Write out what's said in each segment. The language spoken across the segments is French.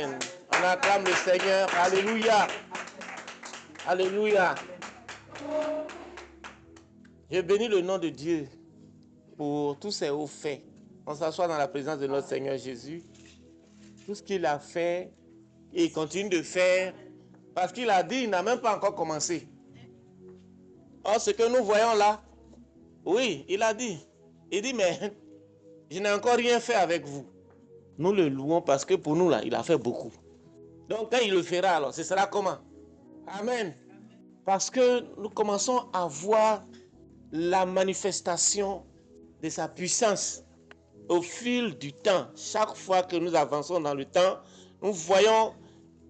On acclame le Seigneur. Alléluia. Alléluia. Je bénis le nom de Dieu pour tous ses hauts faits. On s'assoit dans la présence de notre Seigneur Jésus. Tout ce qu'il a fait, et il continue de faire, parce qu'il a dit, il n'a même pas encore commencé. Or, ce que nous voyons là, oui, il a dit. Il dit, mais je n'ai encore rien fait avec vous. Nous le louons parce que pour nous, là, il a fait beaucoup. Donc, quand il le fera, alors, ce sera comment? Amen. Parce que nous commençons à voir la manifestation de sa puissance au fil du temps. Chaque fois que nous avançons dans le temps, nous voyons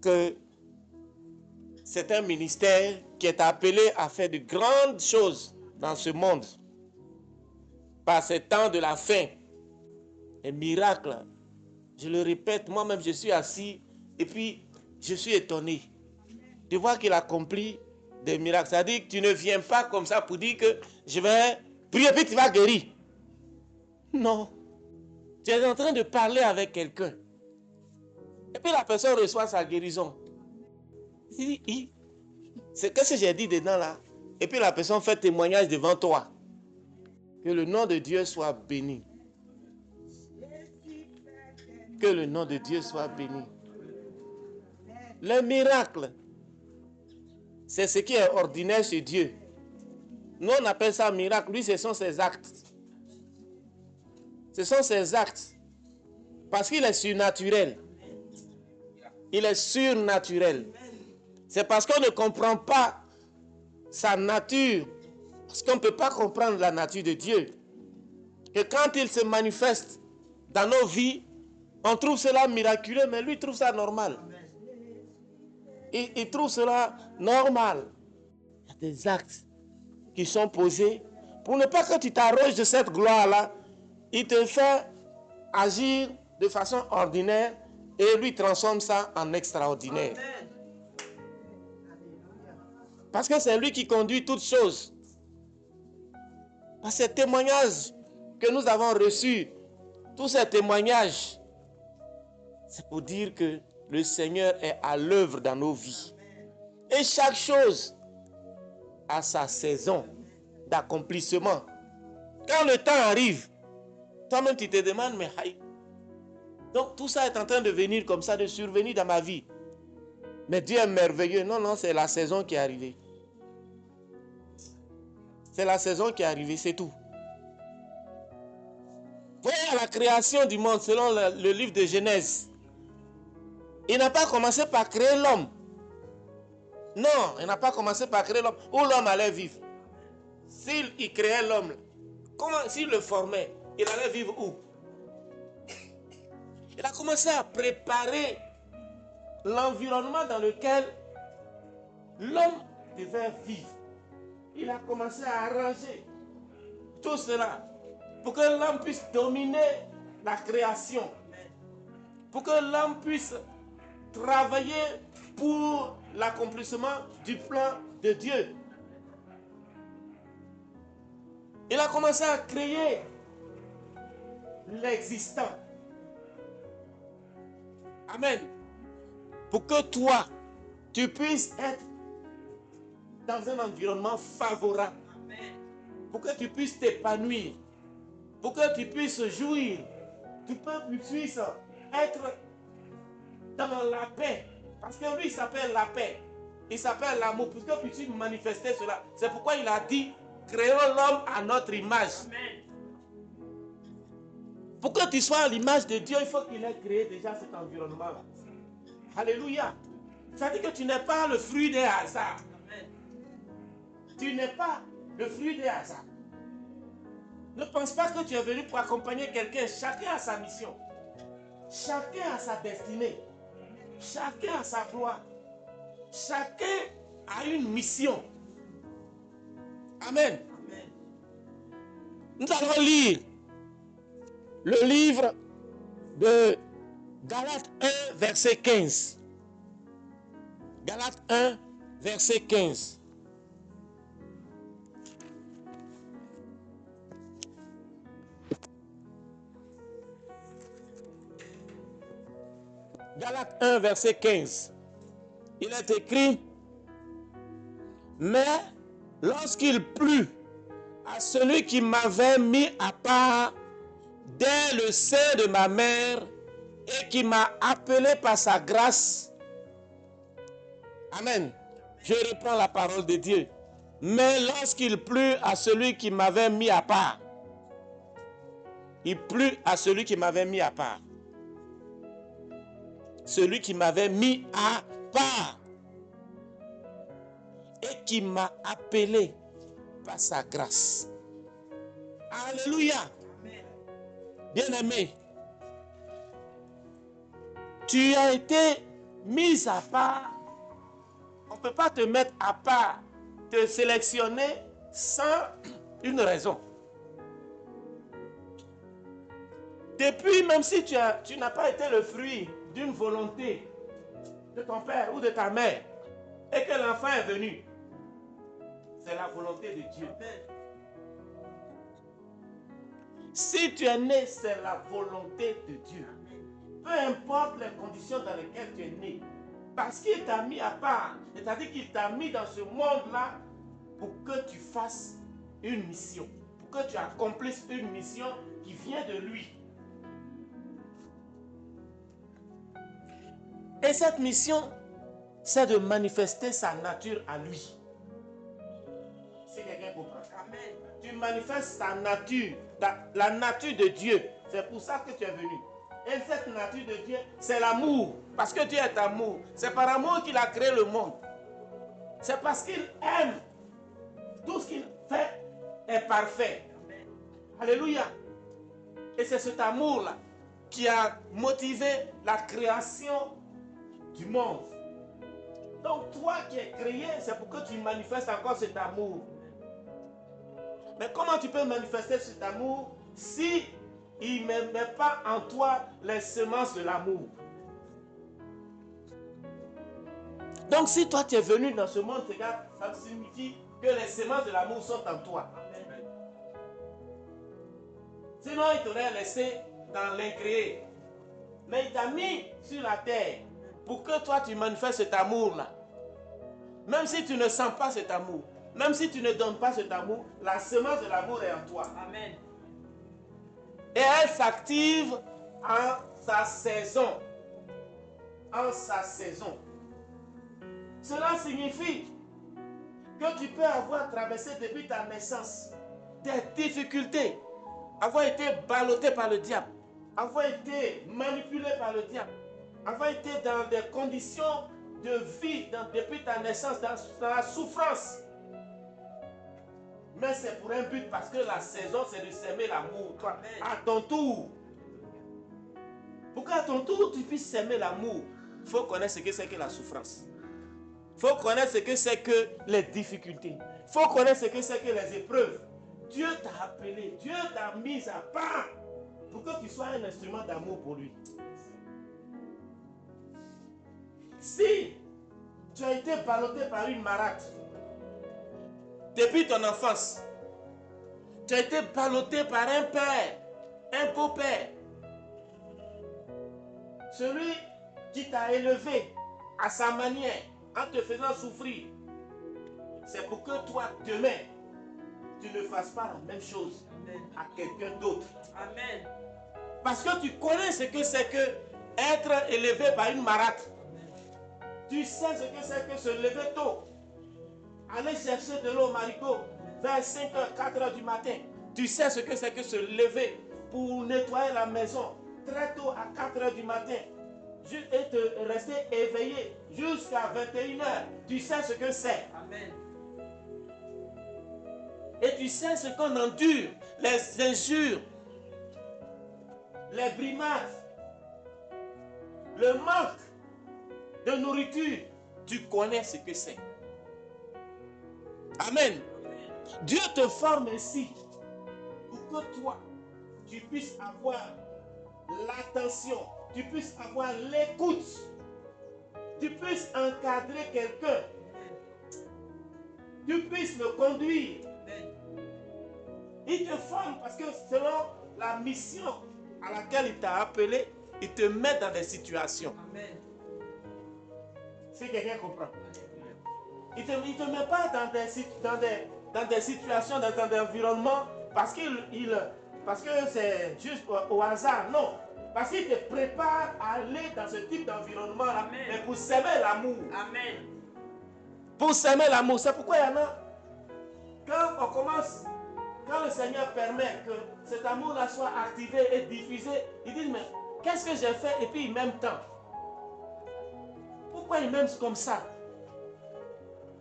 que c'est un ministère qui est appelé à faire de grandes choses dans ce monde. Par ces temps de la fin, les miracles, je le répète, moi-même je suis assis et puis je suis étonné de voir qu'il accomplit des miracles. C'est-à-dire que tu ne viens pas comme ça pour dire que je vais prier puis tu vas guérir. Non. Tu es en train de parler avec quelqu'un. Et puis la personne reçoit sa guérison. C'est qu'est-ce que j'ai dit dedans là? Et puis la personne fait témoignage devant toi. Que le nom de Dieu soit béni. Que le nom de Dieu soit béni. Le miracle, c'est ce qui est ordinaire chez Dieu. Nous on appelle ça miracle. Lui, ce sont ses actes. Ce sont ses actes. Parce qu'il est surnaturel. Il est surnaturel. C'est parce qu'on ne comprend pas sa nature. Parce qu'on ne peut pas comprendre la nature de Dieu. Que quand il se manifeste dans nos vies, on trouve cela miraculeux, mais lui trouve ça normal. Il trouve cela normal. Il y a des actes qui sont posés pour ne pas que tu t'arroges de cette gloire-là. Il te fait agir de façon ordinaire et lui transforme ça en extraordinaire. Parce que c'est lui qui conduit toutes choses. Par ces témoignages que nous avons reçus, tous ces témoignages, c'est pour dire que le Seigneur est à l'œuvre dans nos vies. Et chaque chose a sa saison d'accomplissement. Quand le temps arrive, toi-même tu te demandes, mais aïe. Donc tout ça est en train de venir comme ça, de survenir dans ma vie. Mais Dieu est merveilleux. Non, non, c'est la saison qui est arrivée. C'est la saison qui est arrivée, c'est tout. Voyez la création du monde selon le livre de Genèse. Il n'a pas commencé par créer l'homme. Non, il n'a pas commencé par créer l'homme. Où l'homme allait vivre. S'il créait l'homme, s'il le formait, il allait vivre où? Il a commencé à préparer l'environnement dans lequel l'homme devait vivre. Il a commencé à arranger tout cela pour que l'homme puisse dominer la création. Pour que l'homme puisse travailler pour l'accomplissement du plan de Dieu. Il a commencé à créer l'existant. Amen. Pour que toi, tu puisses être dans un environnement favorable. Pour que tu puisses t'épanouir. Pour que tu puisses jouir. Tu puisses être dans la paix. Parce que lui, il s'appelle la paix. Il s'appelle l'amour. Pour que tu puisses manifester cela. C'est pourquoi il a dit, créons l'homme à notre image. Amen. Pour que tu sois à l'image de Dieu, il faut qu'il ait créé déjà cet environnement-là. Alléluia. Ça dit que tu n'es pas le fruit des hasards. Tu n'es pas le fruit des hasards. Ne pense pas que tu es venu pour accompagner quelqu'un. Chacun a sa mission. Chacun a sa destinée. Chacun a sa gloire. Chacun a une mission. Amen. Amen. Nous allons lire le livre de Galates 1, verset 15. Galates 1, verset 15. Galates 1, verset 15. Il est écrit, mais lorsqu'il plut à celui qui m'avait mis à part dès le sein de ma mère et qui m'a appelé par sa grâce. Amen. Je reprends la parole de Dieu. Mais lorsqu'il plut à celui qui m'avait mis à part, il plut à celui qui m'avait mis à part. Celui qui m'avait mis à part et qui m'a appelé par sa grâce. Alléluia. Bien-aimé, tu as été mis à part. On ne peut pas te mettre à part, te sélectionner sans une raison. Depuis, même si tu n'as pas été le fruit d'une volonté de ton père ou de ta mère et que l'enfant est venu, c'est la volonté de Dieu. Si tu es né, c'est la volonté de Dieu. Peu importe les conditions dans lesquelles tu es né, parce qu'il t'a mis à part, c'est-à-dire qu'il t'a mis dans ce monde-là pour que tu fasses une mission, pour que tu accomplisses une mission qui vient de lui. Et cette mission, c'est de manifester sa nature à lui. Si quelqu'un comprend. Amen. Tu manifestes sa nature, la nature de Dieu. C'est pour ça que tu es venu. Et cette nature de Dieu, c'est l'amour. Parce que Dieu est amour. C'est par amour qu'il a créé le monde. C'est parce qu'il aime. Tout ce qu'il fait est parfait. Amen. Alléluia. Et c'est cet amour-là qui a motivé la création du monde. Donc toi qui es créé, c'est pour que tu manifestes encore cet amour. Mais comment tu peux manifester cet amour si il ne met pas en toi les semences de l'amour? Donc si toi tu es venu dans ce monde, ça signifie que les semences de l'amour sont en toi. Amen. Sinon il t'aurait laissé dans l'incréé. Mais il t'a mis sur la terre pour que toi tu manifestes cet amour-là. Même si tu ne sens pas cet amour, même si tu ne donnes pas cet amour, la semence de l'amour est en toi. Amen. Et elle s'active en sa saison. En sa saison. Cela signifie que tu peux avoir traversé depuis ta naissance des difficultés, avoir été ballotté par le diable, avoir été manipulé par le diable, avoir été dans des conditions de vie depuis ta naissance, dans la souffrance. Mais c'est pour un but, parce que la saison, c'est de s'aimer l'amour. Toi, à ton tour. Pour qu'à ton tour, tu puisses s'aimer l'amour, il faut connaître ce que c'est que la souffrance. Il faut connaître ce que c'est que les difficultés. Il faut connaître ce que c'est que les épreuves. Dieu t'a appelé, Dieu t'a mis à part pour que tu sois un instrument d'amour pour lui. Si tu as été ballotté par une marâtre depuis ton enfance, tu as été ballotté par un père, un beau-père, celui qui t'a élevé à sa manière en te faisant souffrir, c'est pour que toi, demain, tu ne fasses pas la même chose à quelqu'un d'autre. Amen. Parce que tu connais ce que c'est que être élevé par une marâtre. Tu sais ce que c'est que se lever tôt, aller chercher de l'eau au marigot vers 5h, 4h du matin. Tu sais ce que c'est que se lever pour nettoyer la maison très tôt à 4h du matin et te rester éveillé jusqu'à 21h. Tu sais ce que c'est. Amen. Et tu sais ce qu'on endure, les injures, les brimades, le manque de nourriture. Tu connais ce que c'est. Amen. Dieu te forme ainsi pour que toi, tu puisses avoir l'attention, tu puisses avoir l'écoute, tu puisses encadrer quelqu'un, tu puisses le conduire. Il te forme parce que selon la mission à laquelle il t'a appelé, il te met dans des situations. Amen. Si quelqu'un comprend. Il ne te met pas dans des situations, dans des environnements parce que c'est juste au hasard. Non. Parce qu'il te prépare à aller dans ce type d'environnement-là, mais pour s'aimer l'amour. Amen. Pour s'aimer l'amour. C'est pourquoi il y en a, quand le Seigneur permet que cet amour-là soit activé et diffusé, ils disent, mais qu'est-ce que j'ai fait? Et puis il m'aime tant. Pourquoi il m'aime comme ça?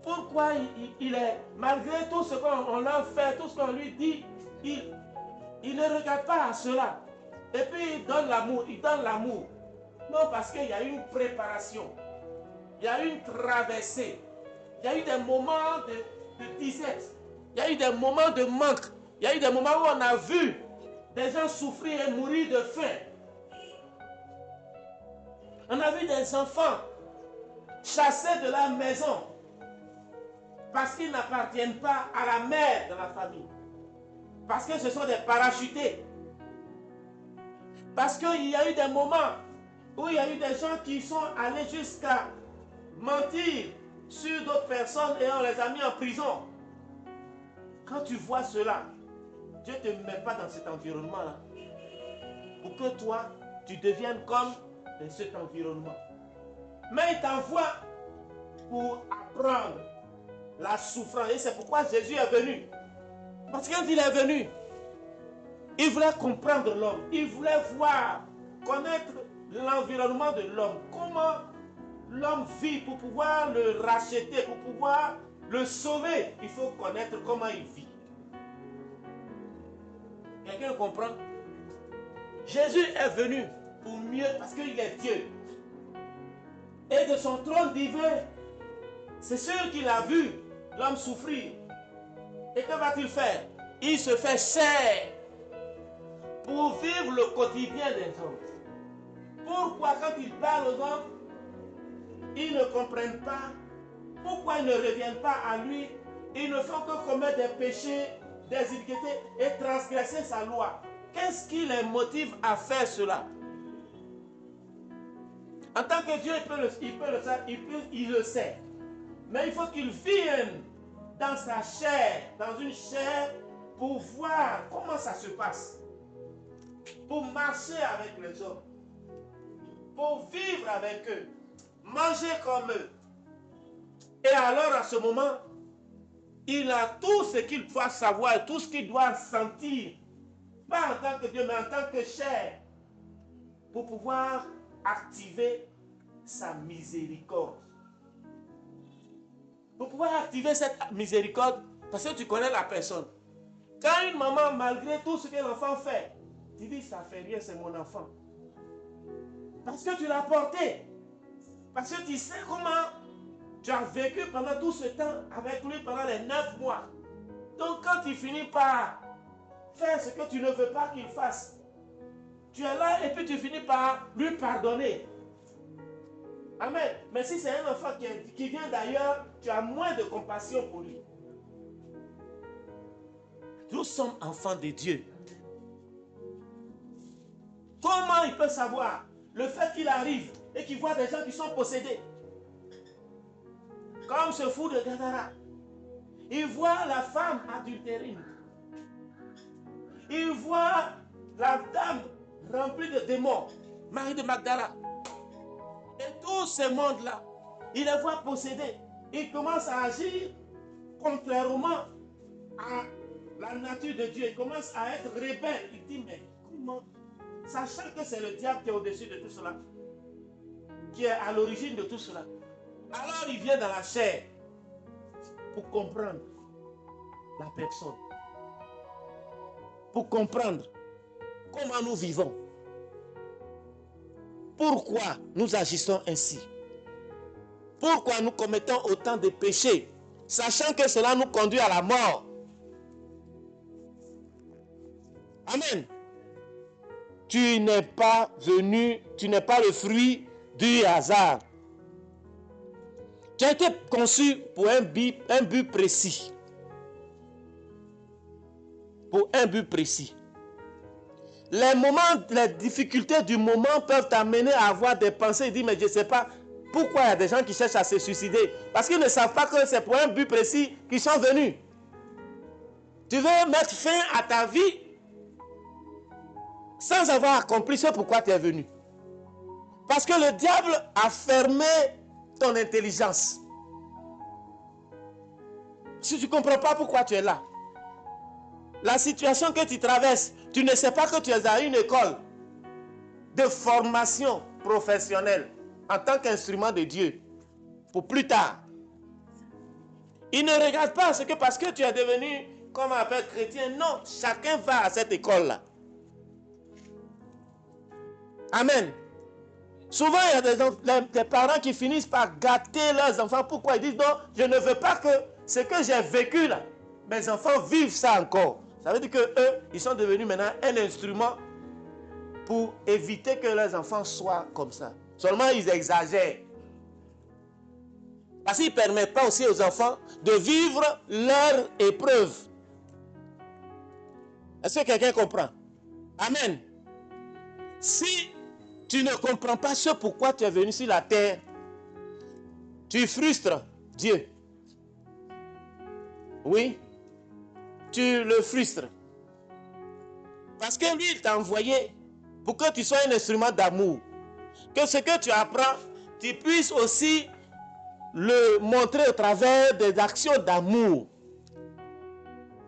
Pourquoi il est, malgré tout ce qu'on leur fait, tout ce qu'on lui dit, il ne regarde pas à cela. Et puis il donne l'amour, Non, parce qu'il y a eu une préparation. Il y a eu une traversée. Il y a eu des moments de disette. Il y a eu des moments de manque. Il y a eu des moments où on a vu des gens souffrir et mourir de faim. On a vu des enfants chassés de la maison parce qu'ils n'appartiennent pas à la mère de la famille. Parce que ce sont des parachutés. Parce qu'il y a eu des moments où il y a eu des gens qui sont allés jusqu'à mentir sur d'autres personnes et on les a mis en prison. Quand tu vois cela, Dieu ne te met pas dans cet environnement-là pour que toi, tu deviennes comme dans cet environnement. Mais il t'envoie pour apprendre la souffrance. Et c'est pourquoi Jésus est venu. Parce que quand il est venu, il voulait comprendre l'homme. Il voulait voir, connaître l'environnement de l'homme. Comment l'homme vit pour pouvoir le racheter, pour pouvoir le sauver. Il faut connaître comment il vit. Quelqu'un comprend? Jésus est venu pour mieux parce qu'il est Dieu. Et de son trône divin, c'est sûr qu'il a vu l'homme souffrir. Et que va-t-il faire? Il se fait chair pour vivre le quotidien des hommes. Pourquoi quand il parle aux hommes, ils ne comprennent pas? Pourquoi ils ne reviennent pas à lui? Ils ne font que commettre des péchés, des iniquités et transgresser sa loi. Qu'est-ce qui les motive à faire cela? En tant que Dieu, il le sait. Mais il faut qu'il vienne dans sa chair, dans une chair, pour voir comment ça se passe. Pour marcher avec les hommes. Pour vivre avec eux. Manger comme eux. Et alors, à ce moment, il a tout ce qu'il doit savoir, tout ce qu'il doit sentir. Pas en tant que Dieu, mais en tant que chair. Pour pouvoir activer sa miséricorde. Pour pouvoir activer cette miséricorde, parce que tu connais la personne. Quand une maman, malgré tout ce que l'enfant fait, tu dis, ça fait rien, c'est mon enfant. Parce que tu l'as porté. Parce que tu sais comment tu as vécu pendant tout ce temps avec lui pendant les 9 mois. Donc quand tu finis par faire ce que tu ne veux pas qu'il fasse, tu es là et puis tu finis par lui pardonner. Amen. Mais si c'est un enfant qui vient d'ailleurs, tu as moins de compassion pour lui. Nous sommes enfants de Dieu. Comment il peut savoir le fait qu'il arrive et qu'il voit des gens qui sont possédés? Comme ce fou de Gadara. Il voit la femme adultérine. Il voit la dame remplie de démons, Marie de Magdala. Et tous ces mondes-là, il les voit possédés. Il commence à agir contrairement à la nature de Dieu. Il commence à être rebelle. Il dit, mais comment? Sachant que c'est le diable qui est au-dessus de tout cela, qui est à l'origine de tout cela. Alors il vient dans la chair pour comprendre la personne. Pour comprendre comment nous vivons. Pourquoi nous agissons ainsi? Pourquoi nous commettons autant de péchés, sachant que cela nous conduit à la mort? Amen. Tu n'es pas le fruit du hasard. Tu as été conçu pour un but précis. Pour un but précis. Les difficultés du moment peuvent t'amener à avoir des pensées et dire, mais je ne sais pas Pourquoi il y a des gens qui cherchent à se suicider? Parce qu'ils ne savent pas que c'est pour un but précis qu'ils sont venus. Tu veux mettre fin à ta vie sans avoir accompli ce pourquoi tu es venu. Parce que le diable a fermé ton intelligence. Si tu ne comprends pas pourquoi tu es là, la situation que tu traverses, tu ne sais pas que tu es à une école de formation professionnelle en tant qu'instrument de Dieu pour plus tard. Il ne regarde pas ce que parce que tu es devenu, comme on appelle, chrétien. Non, chacun va à cette école-là. Amen. Souvent, il y a des parents qui finissent par gâter leurs enfants. Pourquoi? Ils disent non, je ne veux pas que ce que j'ai vécu là, mes enfants vivent ça encore. Ça veut dire qu'eux, ils sont devenus maintenant un instrument pour éviter que leurs enfants soient comme ça. Seulement, ils exagèrent. Parce qu'ils ne permettent pas aussi aux enfants de vivre leur épreuve. Est-ce que quelqu'un comprend? Amen. Si tu ne comprends pas ce pourquoi tu es venu sur la terre, tu frustres Dieu. Oui, tu le frustres. Parce que lui, il t'a envoyé pour que tu sois un instrument d'amour. Que ce que tu apprends, tu puisses aussi le montrer au travers des actions d'amour.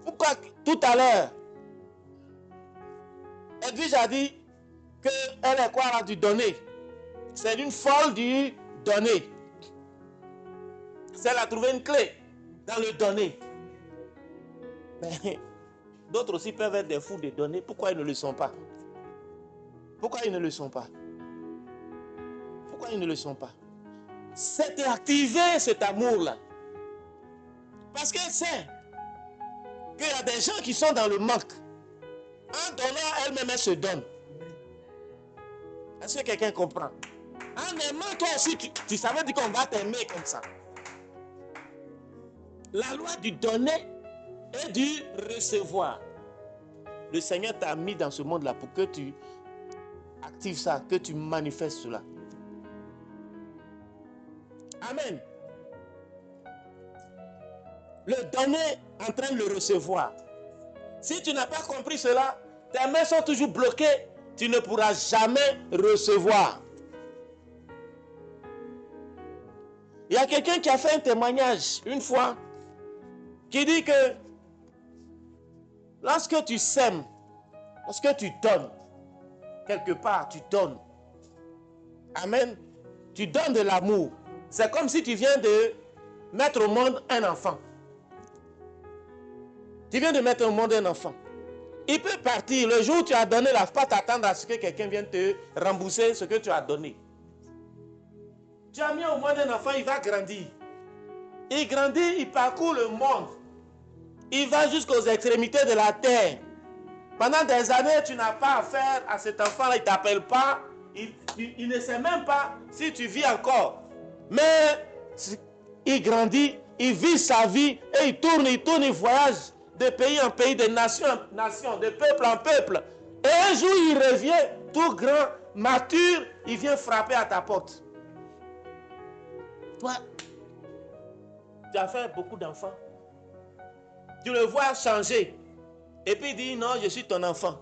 Pourquoi tout à l'heure, Edwige a dit qu'elle est quoi là, du donner. C'est une folle du donner. Elle a trouvé une clé dans le donner. Mais d'autres aussi peuvent être des fous de donner. Pourquoi ils ne le sont pas? Pourquoi ils ne le sont pas? Pourquoi ils ne le sont pas? C'est d'activer cet amour-là. Parce qu'elle sait qu'il y a des gens qui sont dans le manque. En donnant, elle-même, elle se donne. Est-ce que quelqu'un comprend? En aimant, toi aussi, tu savais dire qu'on va t'aimer comme ça. La loi du donner et du recevoir. Le Seigneur t'a mis dans ce monde-là pour que tu actives ça, que tu manifestes cela. Amen. Le donner entraîne le recevoir. Si tu n'as pas compris cela, tes mains sont toujours bloquées. Tu ne pourras jamais recevoir. Il y a quelqu'un qui a fait un témoignage une fois qui dit que lorsque tu sèmes, lorsque tu donnes, quelque part tu donnes. Amen. Tu donnes de l'amour. C'est comme si tu viens de mettre au monde un enfant. Tu viens de mettre au monde un enfant. Il peut partir. Le jour où tu as donné, il ne faut pas t'attendre à ce que quelqu'un vienne te rembourser ce que tu as donné. Tu as mis au monde un enfant, il va grandir. Il grandit, il parcourt le monde. Il va jusqu'aux extrémités de la terre. Pendant des années, tu n'as pas affaire à cet enfant-là, il ne t'appelle pas. Il ne sait même pas si tu vis encore. Mais il grandit, il vit sa vie et il voyage de pays en pays, de nation en nation, de peuple en peuple. Et un jour, il revient tout grand, mature, il vient frapper à ta porte. Toi, tu as fait beaucoup d'enfants. Tu le vois changer. Et puis il dit, non, je suis ton enfant.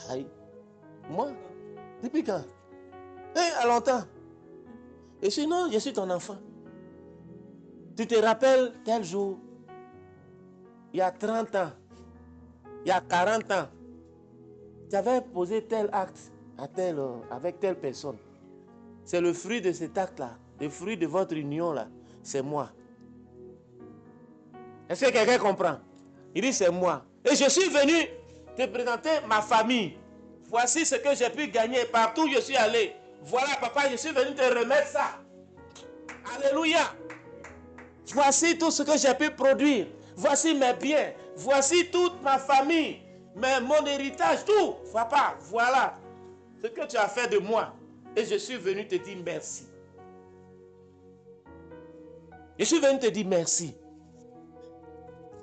Aïe. Moi? Depuis quand? À longtemps. Et sinon, je suis ton enfant. Tu te rappelles tel jour, il y a 30 ans, il y a 40 ans, tu avais posé tel acte avec telle personne. C'est le fruit de cet acte-là, le fruit de votre union-là, c'est moi. Est-ce que quelqu'un comprend? Il dit, c'est moi. Et je suis venu te présenter ma famille. Voici ce que j'ai pu gagner partout où je suis allé. Voilà, papa, je suis venu te remettre ça. Alléluia. Voici tout ce que j'ai pu produire. Voici mes biens. Voici toute ma famille. Mon héritage, tout. Papa, voilà ce que tu as fait de moi. Et je suis venu te dire merci. Je suis venu te dire merci.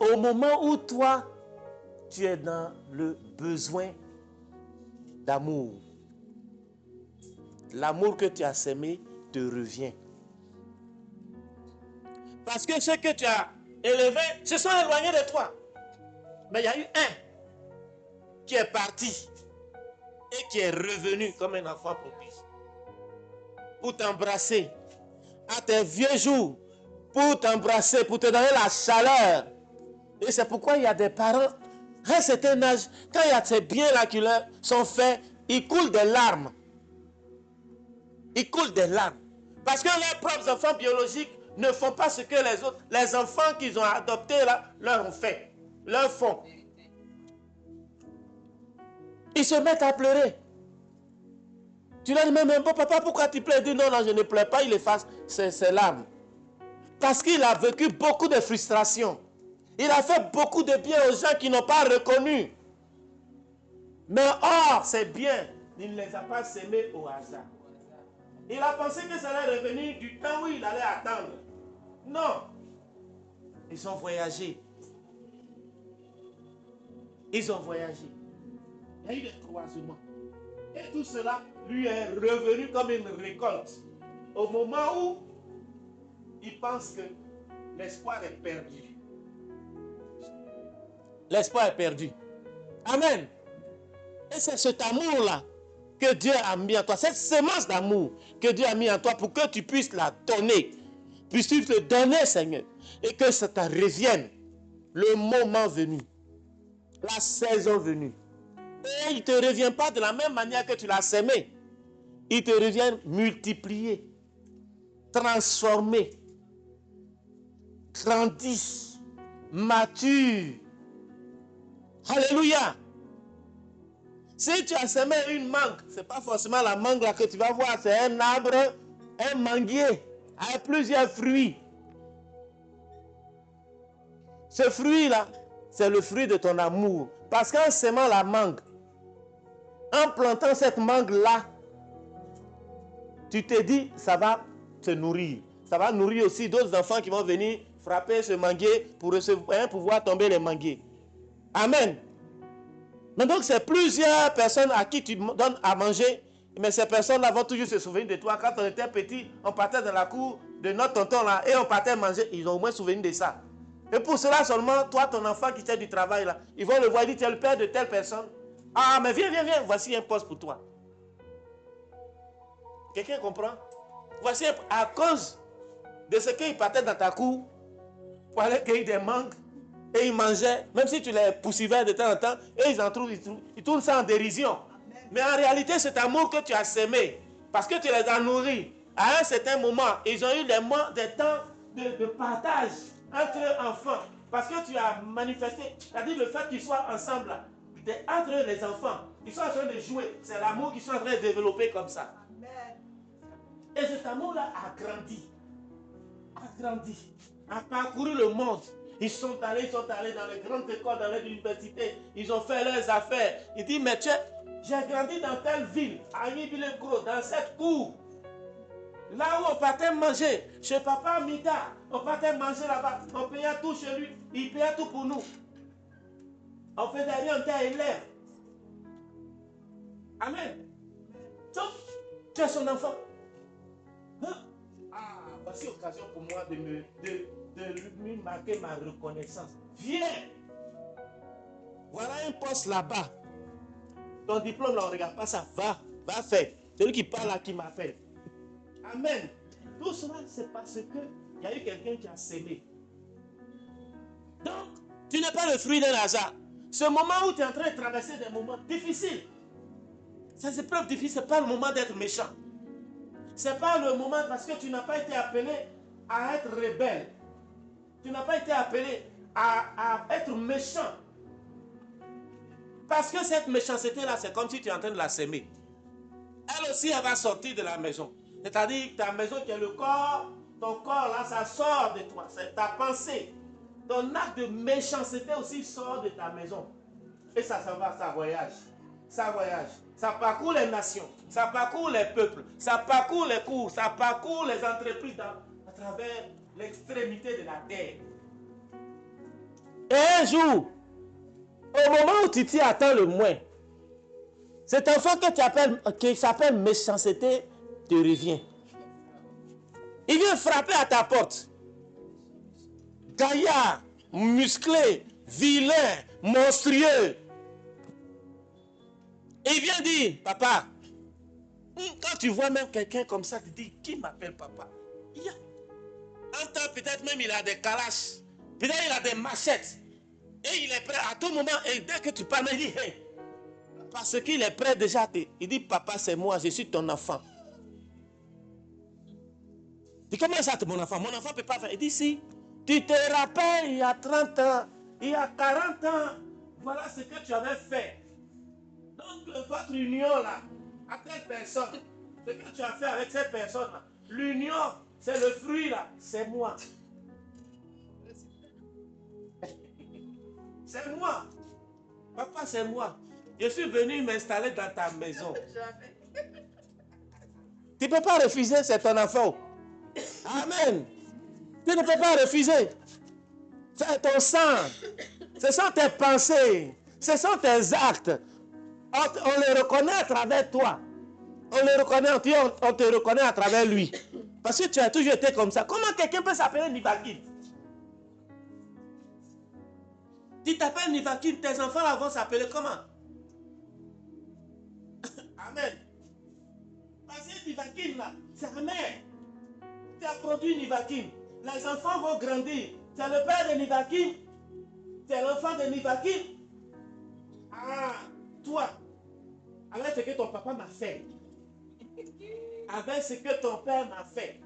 Au moment où toi, tu es dans le besoin d'amour. L'amour que tu as sémé te revient. Parce que ceux que tu as élevés se sont éloignés de toi. Mais il y a eu un qui est parti et qui est revenu comme un enfant propice pour t'embrasser à tes vieux jours, pour t'embrasser, pour te donner la chaleur. Et c'est pourquoi il y a des parents, à un certain âge, quand il y a ces biens-là qui leur sont faits, ils coulent des larmes. Ils coulent des larmes. Parce que leurs propres enfants biologiques ne font pas ce que les enfants qu'ils ont adoptés là, leur ont fait, leur font. Ils se mettent à pleurer. Tu leur dis, mais bon papa, pourquoi tu pleures? Il dit, non, je ne pleure pas, il efface ses larmes. Parce qu'il a vécu beaucoup de frustration. Il a fait beaucoup de bien aux gens qui n'ont pas reconnu. Mais or, ces biens, il ne les a pas sémés au hasard. Il a pensé que ça allait revenir du temps où il allait attendre. Non. Ils ont voyagé. Ils ont voyagé. Il y a eu des croisements. Et tout cela lui est revenu comme une récolte. Au moment où il pense que l'espoir est perdu. L'espoir est perdu. Amen. Et c'est cet amour-là que Dieu a mis en toi. Cette semence d'amour que Dieu a mis en toi pour que tu puisses la donner. Puisses-tu te donner, Seigneur. Et que ça te revienne. Le moment venu. La saison venue. Et il ne te revient pas de la même manière que tu l'as sémé. Il te revient multiplié, transformé, grandit, mature. Alléluia. Si tu as semé une mangue, ce n'est pas forcément la mangue là que tu vas voir, c'est un arbre, un manguier, avec plusieurs fruits. Ce fruit-là, c'est le fruit de ton amour. Parce qu'en semant la mangue, en plantant cette mangue-là, tu te dis, ça va te nourrir. Ça va nourrir aussi d'autres enfants qui vont venir frapper ce manguier pour pouvoir tomber les manguiers. Amen. Mais donc, c'est plusieurs personnes à qui tu donnes à manger, mais ces personnes-là vont toujours se souvenir de toi. Quand on était petit, on partait dans la cour de notre tonton là et on partait manger. Ils ont au moins souvenir de ça. Et pour cela seulement, toi, ton enfant qui fait du travail là, ils vont le voir, ils disent, tu es le père de telle personne. Ah, mais viens, voici un poste pour toi. Quelqu'un comprend? Voici à cause de ce qu'ils partaient dans ta cour pour aller cueillir des mangues et ils mangeaient, même si tu les poussivais de temps en temps, et ils tournent ça en dérision. Mais en réalité, cet amour que tu as sémé, parce que tu les as nourris, à un certain moment, ils ont eu des temps de partage entre enfants. Parce que tu as manifesté, c'est-à-dire le fait qu'ils soient ensemble, entre les enfants, ils sont en train de jouer. C'est l'amour qu'ils sont en train de développer comme ça. Et cet amour-là a grandi, a parcouru le monde. Ils sont allés dans les grandes écoles, dans les universités. Ils ont fait leurs affaires. Ils disent, mais j'ai grandi dans telle ville, à Nibileko, dans cette cour. Là où on partait manger, chez papa Mida, on partait manger là-bas. On payait tout chez lui. Il payait tout pour nous. On faisait rien, on était élèves. Amen. Donc, tu es son enfant. Hein? Ah, voici l'occasion pour moi de lui marquer ma reconnaissance. Viens. Voilà un poste là-bas. Ton diplôme, là, on ne regarde pas ça. Va faire. Celui qui parle là, qui m'appelle. Amen. Tout cela, c'est parce qu'il y a eu quelqu'un qui a sémé. Donc, tu n'es pas le fruit d'un hasard. Ce moment où tu es en train de traverser des moments difficiles, ces épreuves difficiles, ce n'est pas le moment d'être méchant. Ce n'est pas le moment parce que tu n'as pas été appelé à être rebelle. Tu n'as pas été appelé à être méchant. Parce que cette méchanceté-là, c'est comme si tu es en train de la s'aimer. Elle aussi, elle va sortir de la maison. C'est-à-dire que ta maison qui est le corps, ton corps là, ça sort de toi. C'est ta pensée. Ton acte de méchanceté aussi sort de ta maison. Et ça va, ça voyage. Ça voyage. Ça parcourt les nations. Ça parcourt les peuples. Ça parcourt les cours. Ça parcourt les entreprises à travers l'extrémité de la terre. Et un jour, au moment où tu t'y attends le moins, cet enfant que tu appelles, qui s'appelle méchanceté, te revient. Il vient frapper à ta porte. Gaillard, musclé, vilain, monstrueux. Et il vient dire, papa, quand tu vois même quelqu'un comme ça, tu dis, qui m'appelle papa? Un temps, peut-être même il a des calaches, peut-être il a des machettes. Et il est prêt à tout moment. Et dès que tu parles, il dit, hey, parce qu'il est prêt déjà. Il dit, papa, c'est moi, je suis ton enfant. Il dit, comment ça, mon enfant? Mon enfant ne peut pas faire. Il dit, si, tu te rappelles, il y a 30 ans, il y a 40 ans, voilà ce que tu avais fait. Donc, votre union là, à telle personne, ce que tu as fait avec cette personne là, l'union, c'est le fruit là, c'est moi. C'est moi. Papa, c'est moi. Je suis venu m'installer dans ta maison. Tu ne peux pas refuser, c'est ton enfant. Amen. Tu ne peux pas refuser. C'est ton sang. Ce sont tes pensées. Ce sont tes actes. On les reconnaît à travers toi. On les reconnaît, on te reconnaît à travers lui. Parce que tu as toujours été comme ça. Comment quelqu'un peut s'appeler Nivakin? Tu t'appelles Nivakin, tes enfants là vont s'appeler comment? Amen. Parce que Nivakin là, c'est la mère. Tu as produit Nivakin. Les enfants vont grandir. C'est le père de Nivakin. C'est l'enfant de Nivakin. Ah, toi, avec ce que ton papa m'a fait. Avec ce que ton père m'a fait.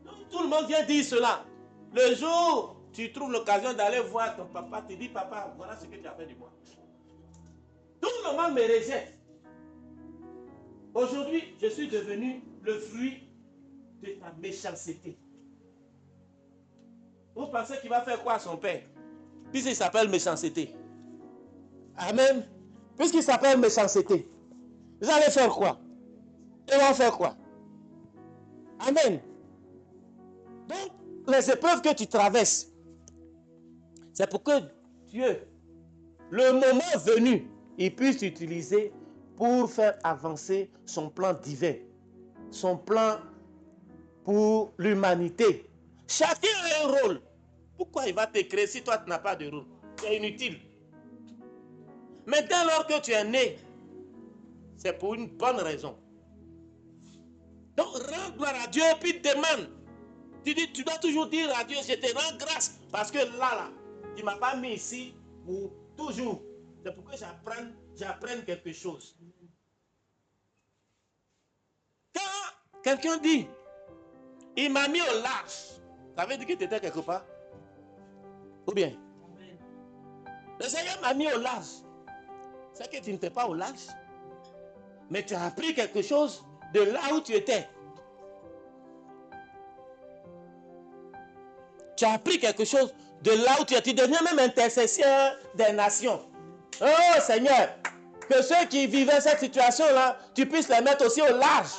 Donc, tout le monde vient dire cela. Le jour où tu trouves l'occasion d'aller voir ton papa, tu dis, papa, voilà ce que tu as fait de moi. Tout le monde me rejette. Aujourd'hui, je suis devenu le fruit de ta méchanceté. Vous pensez qu'il va faire quoi à son père? Puisqu'il s'appelle méchanceté. Amen. Puisqu'il s'appelle méchanceté. Vous allez faire quoi? Ils vont faire quoi? Amen. Donc, les épreuves que tu traverses, c'est pour que Dieu, le moment venu, il puisse t'utiliser pour faire avancer son plan divin, son plan pour l'humanité. Chacun a un rôle. Pourquoi il va te créer si toi tu n'as pas de rôle? C'est inutile. Mais dès lors que tu es né, c'est pour une bonne raison. Donc rends gloire à Dieu et puis demande. Tu dois toujours dire à Dieu, je te rends grâce. Parce que là, tu ne m'as pas mis ici pour toujours. C'est pour que j'apprenne quelque chose. Quand quelqu'un dit, il m'a mis au large, ça veut dire que tu étais quelque part? Ou bien? Le Seigneur m'a mis au large. C'est que tu n'étais pas au large. Mais tu as appris quelque chose de là où tu étais. Tu as appris quelque chose de là où tu es. Tu deviens même intercesseur des nations. Oh Seigneur, que ceux qui vivaient cette situation-là, tu puisses les mettre aussi au large.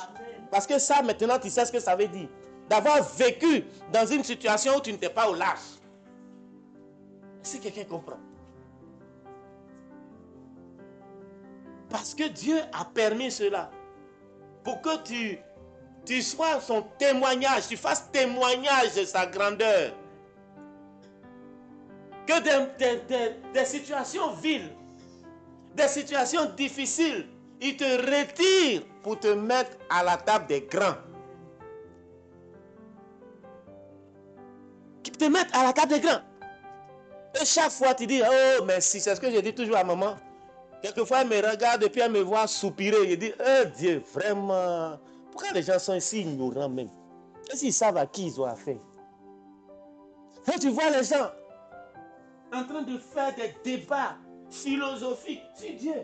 Parce que ça, maintenant, tu sais ce que ça veut dire. D'avoir vécu dans une situation où tu n'étais pas au large. Si quelqu'un comprend. Parce que Dieu a permis cela. Pour que tu sois son témoignage, tu fasses témoignage de sa grandeur. Que des situations viles, des situations difficiles, il te retire pour te mettre à la table des grands. Qui te mettent à la table des grands. Et chaque fois tu dis, oh merci, c'est ce que je dis toujours à maman. Quelquefois elle me regarde et puis elle me voit soupirer. Je dis, oh Dieu, vraiment, pourquoi les gens sont si ignorants même? Et s'ils savent à qui ils ont affaire? Quand tu vois les gens en train de faire des débats philosophiques sur Dieu.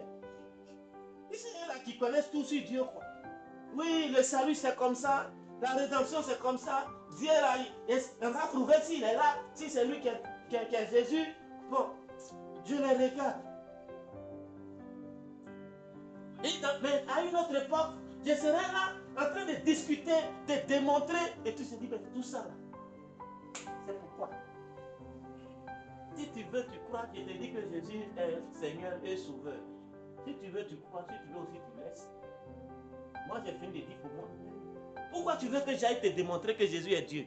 Et c'est eux là qui connaissent tout sur Dieu, quoi. Oui, le salut c'est comme ça, la rédemption c'est comme ça. Dieu là, on va prouver s'il est là, si c'est lui qui est Jésus. Bon, Dieu les regarde. Mais à une autre époque, je serais là en train de discuter, de démontrer, et tu te dis, mais tout ça là, c'est pourquoi. Si tu veux, tu crois, je te dis que Jésus est Seigneur et Sauveur. Si tu veux, tu crois, si tu veux aussi, tu laisses. Moi, j'ai fini de dire pour moi. Pourquoi tu veux que j'aille te démontrer que Jésus est Dieu?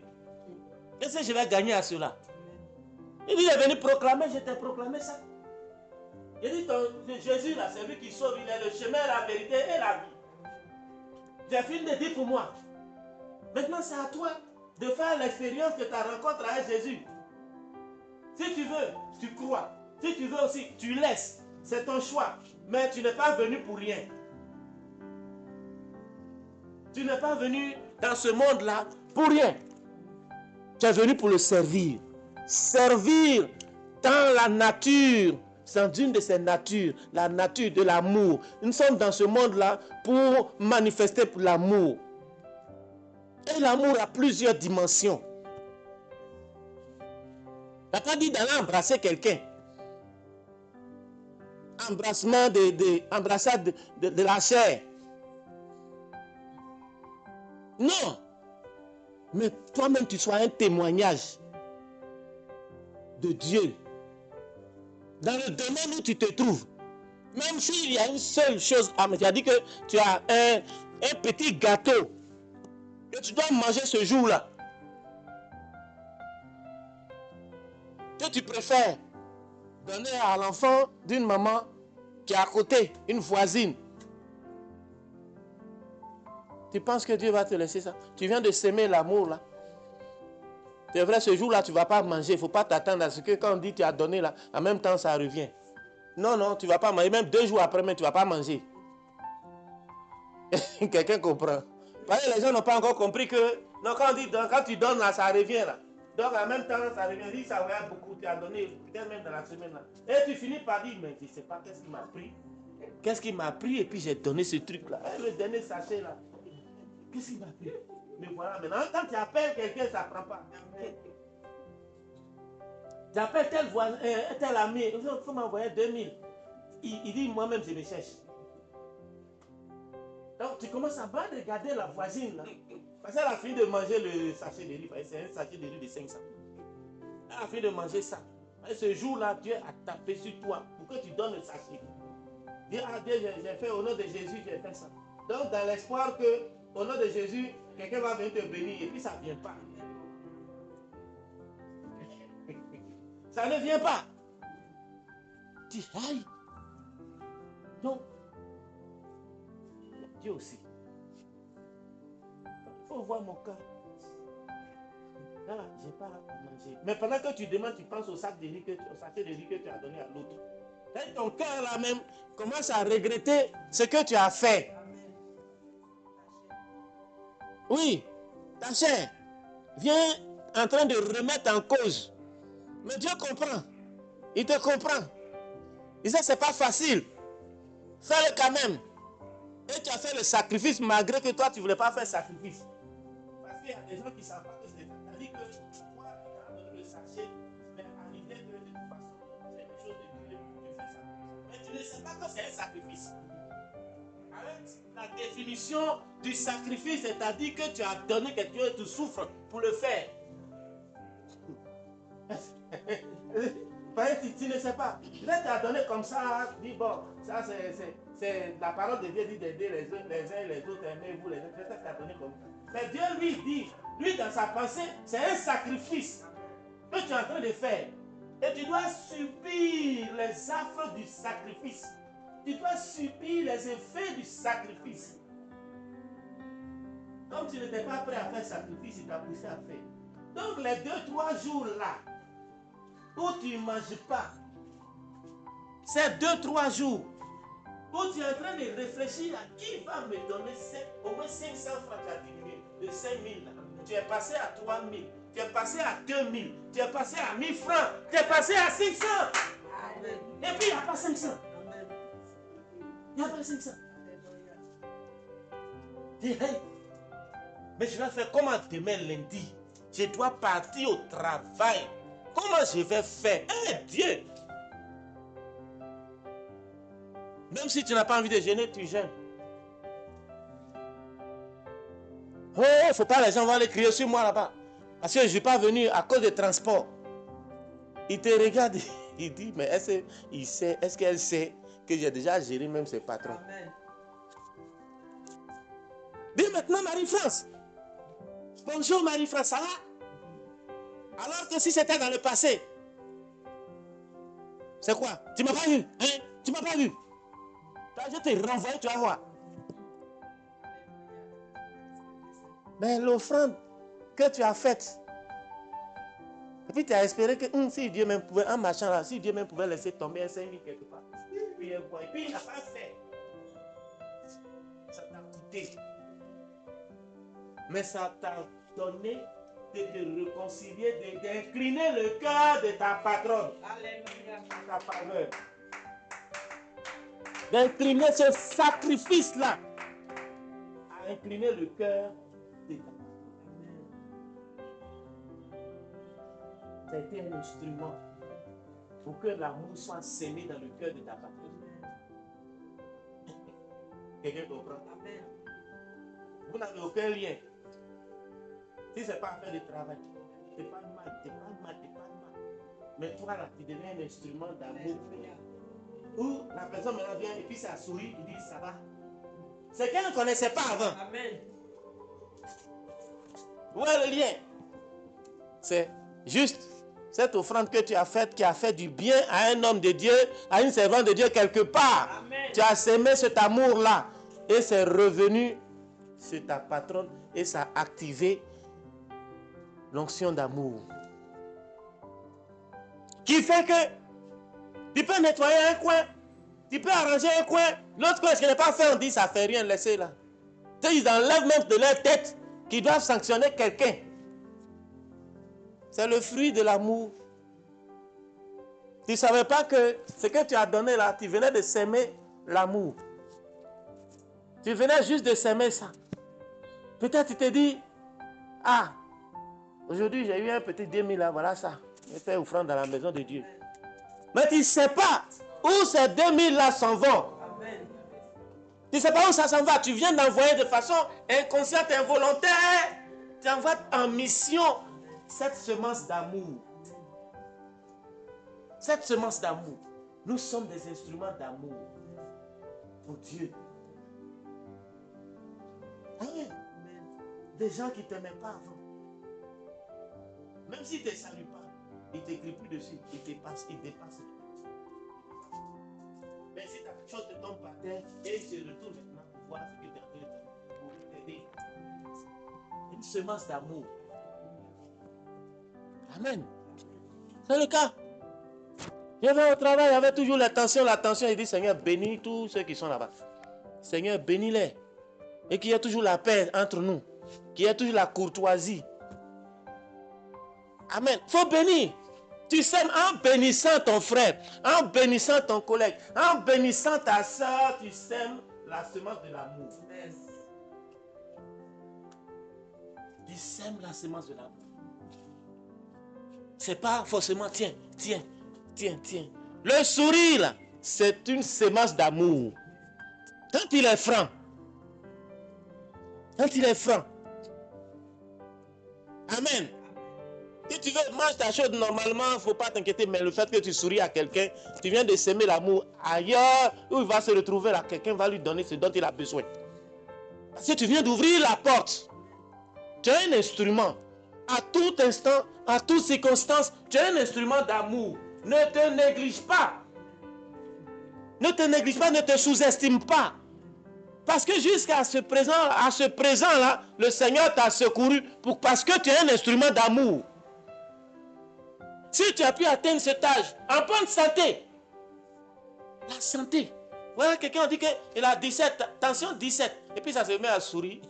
Qu'est-ce que je vais gagner à cela? Il dit, il est venu proclamer, je t'ai proclamé ça. Il dit, Jésus, là, c'est lui qui sauve, il est le chemin, la vérité et la vie. J'ai fini de dire pour moi. Maintenant, c'est à toi de faire l'expérience de ta rencontre avec Jésus. Si tu veux, tu crois. Si tu veux aussi, tu laisses. C'est ton choix. Mais tu n'es pas venu pour rien. Tu n'es pas venu dans ce monde-là pour rien. Tu es venu pour le servir. Servir dans la nature, c'est une de ses natures, la nature de l'amour. Nous sommes dans ce monde-là pour manifester l'amour. Et l'amour a plusieurs dimensions. Tu n'as pas dit d'aller embrasser quelqu'un. Embrassement embrassade de la chair. Non. Mais toi-même, tu sois un témoignage de Dieu. Dans le domaine où tu te trouves. Même s'il y a une seule chose à me dire, tu as dit que tu as un petit gâteau que tu dois manger ce jour-là. Que tu préfères donner à l'enfant d'une maman qui est à côté, une voisine. Tu penses que Dieu va te laisser ça? Tu viens de s'aimer l'amour là. C'est vrai, ce jour-là, tu ne vas pas manger. Il ne faut pas t'attendre à ce que quand on dit que tu as donné là, en même temps, ça revient. Non, non, tu ne vas pas manger. Même 2 jours après, mais tu ne vas pas manger. Quelqu'un comprend. Parce que les gens n'ont pas encore compris que non, quand tu donnes là, ça revient là. Donc en même temps, ça revient. Dit ça va beaucoup, tu as donné, peut-être même dans la semaine là. Et tu finis par dire, mais je ne sais pas qu'est-ce qui m'a pris. Qu'est-ce qui m'a pris? Et puis j'ai donné ce truc là. Et le dernier sachet là. Qu'est-ce qui m'a pris? Mais voilà, maintenant, quand tu appelles quelqu'un, ça ne prend pas. Tu appelles tel voisin, tel ami, il faut m'envoyer 2000. Il dit, moi-même, je me cherche. Donc, tu commences à mal regarder la voisine, là. Parce qu'elle a fini de manger le sachet de riz. C'est un sachet de riz de 500. Elle a fini de manger ça. Et ce jour-là, Dieu a tapé sur toi pour que tu donnes le sachet. Dis, ah Dieu, j'ai fait au nom de Jésus, j'ai fait ça. Donc, dans l'espoir que, au nom de Jésus, quelqu'un va venir te bénir. Et puis, ça ne vient pas. Ça ne vient pas. Tu dis, aïe. Donc, Dieu aussi. Il faut voir mon cœur. Là, je n'ai pas à manger. Mais pendant que tu demandes, tu penses au sac de riz au sachet de riz que tu as donné à l'autre. Et ton cœur là même commence à regretter ce que tu as fait. Oui, ta chair vient en train de remettre en cause. Mais Dieu comprend. Il te comprend. Il sait que ce n'est pas facile. Fais-le quand même. Et tu as fait le sacrifice malgré que toi tu ne voulais pas faire le sacrifice. Parce qu'il y a des gens qui ne savent pas que c'est. C'est-à-dire que toi tu as donné le sachet, mais à l'idée que de toute façon c'est quelque chose de Dieu, tu fais ça. Mais tu ne sais pas que c'est un sacrifice. Avec la définition du sacrifice, c'est-à-dire que tu as donné quelque chose et tu souffres pour le faire. Tu ne sais pas. Là, tu as donné comme ça, dis bon, ça c'est la parole de Dieu dit d'aider les uns et les autres, aimez-vous les autres. C'est ça que tu as donné comme ça. Mais Dieu lui dit, lui dans sa pensée, c'est un sacrifice que tu es en train de faire. Et tu dois subir les affres du sacrifice. Tu dois subir les effets du sacrifice. Comme tu n'étais pas prêt à faire le sacrifice, il t'a poussé à faire. Donc les 2-3 jours là, où tu ne manges pas, c'est 2-3 jours où tu es en train de réfléchir à qui va me donner au moins 500 francs qui a diminué de 5000. Tu es passé à 3000, tu es passé à 2000, tu es passé à 1000 francs, tu es passé à 500. Amen. Et puis il n'y a pas 500. Amen. Il n'y a pas 500. Dis, hey, mais je vais faire comment demain lundi? Je dois partir au travail. Comment je vais faire? Eh Dieu! Même si tu n'as pas envie de jeûner, tu jeûnes. Oh, il ne faut pas, les gens vont aller crier sur moi là-bas. Parce que je ne suis pas venu à cause des transports. Il te regarde, il dit, mais est-ce qu'elle sait que j'ai déjà géré même ses patrons? Amen. Dis maintenant, Marie-France, Bonjour Marie-France, ça va? Alors que si c'était dans le passé, c'est quoi? Tu m'as pas vu, hein? Tu m'as pas vu. Je te renvoie, tu vas voir. Mais l'offrande que tu as faite, et puis tu as espéré que si Dieu même pouvait, en marchant là, si Dieu même pouvait laisser tomber un 5 000 quelque part. Et puis il n'a pas fait. Ça t'a coûté. Mais ça t'a donné de te réconcilier, d'incliner le cœur de ta patronne. Alléluia. Ta faveur. D'incliner ce sacrifice-là à incliner le cœur de ta patronne. Ça a été un instrument pour que l'amour soit sémé dans le cœur de ta patronne. Quelqu'un comprend? Amen. Vous n'avez aucun lien. Si ce n'est pas affaire de travail, tu n'es pas mal. Mais toi là, tu deviens un instrument d'amour. Où la personne maintenant vient et puis ça sourit, il dit ça va. C'est qu'elle ne connaissait pas avant. Amen. Où est le lien? C'est juste cette offrande que tu as faite qui a fait du bien à un homme de Dieu, à une servante de Dieu quelque part. Amen. Tu as sémé cet amour-là et c'est revenu sur ta patronne et ça a activé l'onction d'amour. Qui fait que tu peux nettoyer un coin, tu peux arranger un coin, l'autre coin, ce qui n'est pas fait, on dit ça ne fait rien, laissez là. Ils enlèvent même de leur tête qu'ils doivent sanctionner quelqu'un. C'est le fruit de l'amour. Tu ne savais pas que ce que tu as donné là, tu venais de s'aimer l'amour. Tu venais juste de s'aimer ça. Peut-être tu te dis, ah, aujourd'hui j'ai eu un petit 10 000 là, voilà ça. Je fais offrande dans la maison de Dieu. Mais tu ne sais pas où ces 2 000 là s'en vont. Amen. Tu ne sais pas où ça s'en va. Tu viens d'envoyer de façon inconsciente, involontaire. Tu envoies en mission cette semence d'amour. Cette semence d'amour. Nous sommes des instruments d'amour pour Dieu. Amen. Des gens qui ne t'aimaient pas avant. Même s'ils ne te saluent pas, ils ne t'écrivent plus dessus. Ils dépassent. Mais si quelque chose te tombe par terre et il se retourne maintenant pour voir ce que tu as fait pour t'aider. Une semence d'amour. Amen. C'est le cas. Je vais au travail, il y avait toujours la tension. Il dit, Seigneur, bénis tous ceux qui sont là-bas. Seigneur, bénis-les. Et qu'il y ait toujours la paix entre nous. Qu'il y ait toujours la courtoisie. Amen. Il faut bénir. Tu sèmes en bénissant ton frère, en bénissant ton collègue, en bénissant ta soeur, tu sèmes la semence de l'amour. Tu sèmes la semence de l'amour. C'est pas forcément tiens. Le sourire, là, c'est une semence d'amour. Quand il est franc. Amen. Si tu veux manger ta chose normalement, il ne faut pas t'inquiéter, mais le fait que tu souris à quelqu'un, tu viens de s'aimer l'amour ailleurs, où il va se retrouver là, quelqu'un va lui donner ce dont il a besoin. Parce que tu viens d'ouvrir la porte. Tu es un instrument. À tout instant, à toute circonstance, tu es un instrument d'amour. Ne te néglige pas. Ne te sous-estime pas. Parce que jusqu'à ce présent-là, le Seigneur t'a secouru parce que tu es un instrument d'amour. Si tu as pu atteindre cet âge, en bonne santé, la santé. Voilà, quelqu'un dit qu'il a 17, tension 17, et puis ça se met à sourire.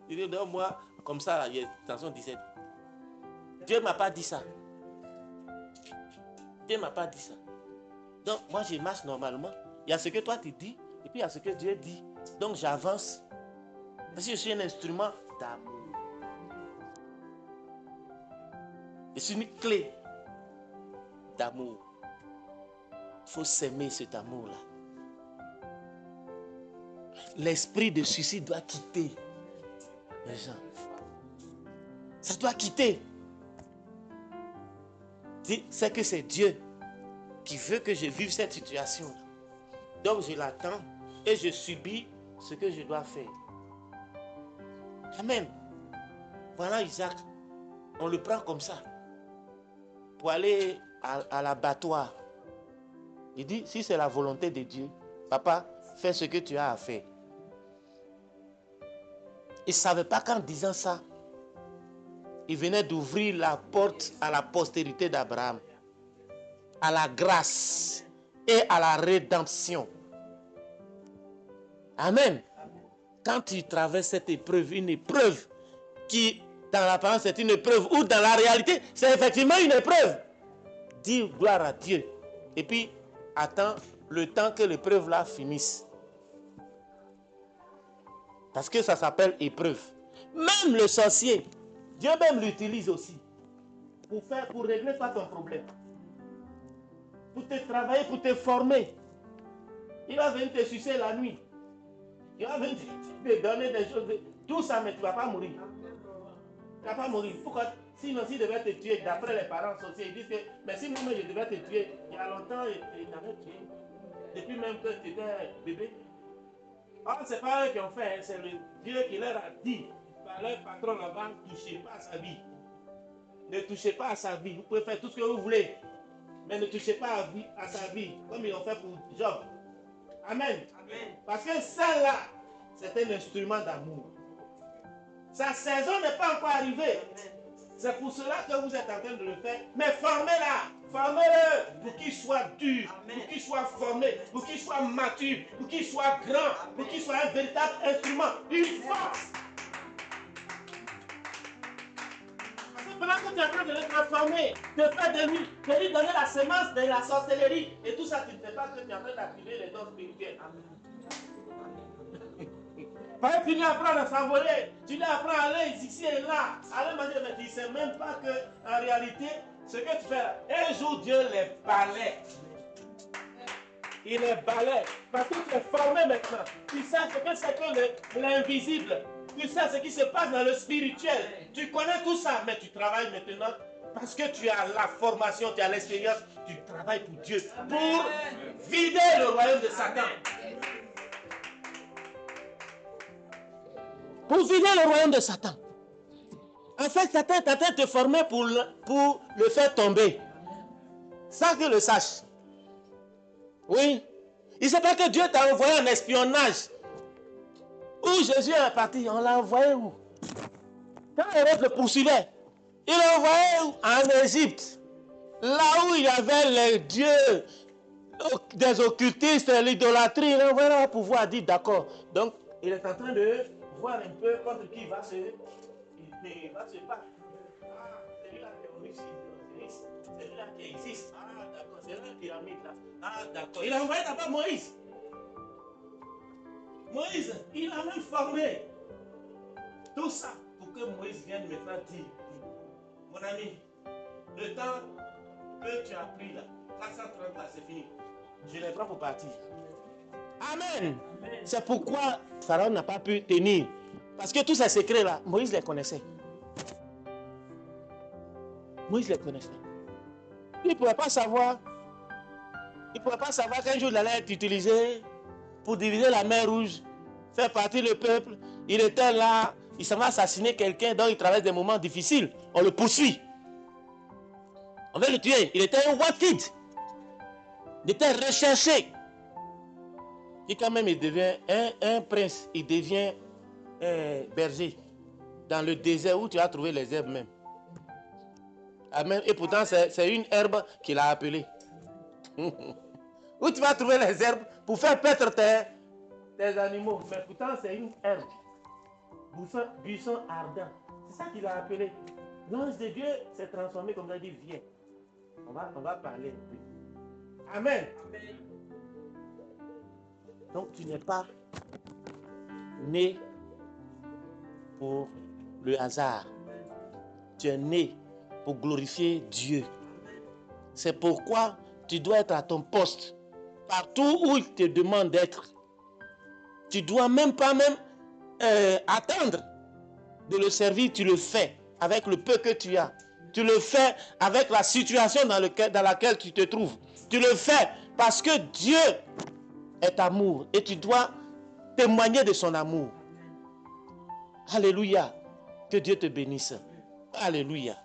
Il dit, non, moi, comme ça, il y a tension 17. Dieu ne m'a pas dit ça. Donc, moi, je marche normalement. Il y a ce que toi tu dis, et puis il y a ce que Dieu dit. Donc, j'avance. Parce que je suis un instrument d'amour. Je suis une clé d'amour. Il faut s'aimer cet amour-là. L'esprit de suicide doit quitter les gens. Ça doit quitter. C'est que c'est Dieu qui veut que je vive cette situation. Donc je l'attends et je subis ce que je dois faire. Amen. Voilà Isaac. On le prend comme ça. Pour aller à l'abattoir. Il dit, si c'est la volonté de Dieu, papa, fais ce que tu as à faire. Il ne savait pas qu'en disant ça, il venait d'ouvrir la porte à la postérité d'Abraham, à la grâce et à la rédemption. Amen. Quand tu traverses cette épreuve, une épreuve qui, dans l'apparence, c'est une épreuve, ou dans la réalité, c'est effectivement une épreuve, dis gloire à Dieu. Et puis, attends le temps que l'épreuve là finisse. Parce que ça s'appelle épreuve. Même le sorcier, Dieu même l'utilise aussi pour régler pas ton problème. Pour te travailler, pour te former. Il va venir te sucer la nuit. Il va venir te donner des choses. Tout ça, mais tu ne vas pas mourir. Tu ne vas pas mourir. Pourquoi? Sinon, s'il devait te tuer, d'après les parents sorciers, ils disent que, mais si moi-même je devais te tuer, il y a longtemps, il t'avait tué. Depuis même que tu étais bébé. Ah, ce n'est pas eux qui ont fait, c'est le Dieu qui leur a dit, par leur patron là-bas, ne touchez pas à sa vie. Ne touchez pas à sa vie. Vous pouvez faire tout ce que vous voulez, mais ne touchez pas à sa vie, comme ils ont fait pour Job. Amen. Amen. Parce que ça là, c'est un instrument d'amour. Sa saison n'est pas encore arrivée. C'est pour cela que vous êtes en train de le faire. Mais formez-la. Formez-le pour qu'il soit dur, Amen. Pour qu'il soit formé, pour qu'il soit mature, pour qu'il soit grand, Amen. Pour qu'il soit un véritable instrument, une force. Parce que pendant que tu es en train de le transformer, de faire de lui, de lui donner la semence de la sorcellerie, et tout ça, tu ne fais pas que tu es en train d'activer les dons spirituels. Tu lui apprends à s'envoler, tu lui apprends à aller ici et là, à aller manger, mais tu ne sais même pas qu'en réalité, ce que tu fais là, un jour Dieu les balaie. Il les balaie. Parce que tu es formé maintenant. Tu sais ce que c'est que l'invisible. Tu sais ce qui se passe dans le spirituel. Tu connais tout ça, mais tu travailles maintenant parce que tu as la formation, tu as l'expérience. Tu travailles pour Dieu. Pour vider le royaume de Satan. Pour vider le royaume de Satan. En fait, Satan est en train de te former pour le faire tomber. Sans qu'il le sache. Oui. Il ne sait pas que Dieu t'a envoyé en espionnage. Où Jésus est parti, on l'a envoyé où? Quand Hérode le poursuivait, il l'a envoyé en Égypte. Là où il y avait les dieux, des occultistes, l'idolâtrie, il l'a envoyé là pour pouvoir dire d'accord. Donc, il est en train de voir un peu contre qui il va se battre. Ah, celui-là qui est ici, celui-là qui existe. Ah, d'accord, c'est la pyramide là. Ah, d'accord. Il a envoyé d'abord Moïse. Moïse, il a même formé tout ça pour que Moïse vienne maintenant dire, mon ami, le temps que tu as pris là, 430 là, c'est fini. Je les prends pour partir. Amen. Amen. C'est pourquoi Pharaon n'a pas pu tenir. Parce que tous ces secrets là, Moïse les connaissait. Moïse les connaissait. Il ne pouvait pas savoir. Il ne pouvait pas savoir qu'un jour il allait être utilisé pour diviser la mer Rouge, faire partir le peuple. Il était là, il s'en va assassiner quelqu'un, donc il traverse des moments difficiles. On le poursuit. On veut le tuer. Il était un wanted. Il était recherché. Et quand même il devient un prince, il devient berger. Dans le désert où tu as trouvé les herbes même. Amen. Et pourtant c'est une herbe qu'il a appelée. Où tu vas trouver les herbes pour faire paître tes animaux. Mais pourtant, c'est une herbe. Buisson ardent. C'est ça qu'il a appelé. L'ange de Dieu s'est transformé comme ça, il dit, viens. On va parler un peu. Amen. Amen. Donc, tu n'es pas né pour le hasard. Tu es né pour glorifier Dieu. C'est pourquoi tu dois être à ton poste. Partout où il te demande d'être. Tu ne dois même pas attendre de le servir. Tu le fais avec le peu que tu as. Tu le fais avec la situation dans laquelle tu te trouves. Tu le fais parce que Dieu est amour. Et tu dois témoigner de son amour. Alléluia. Que Dieu te bénisse. Alléluia.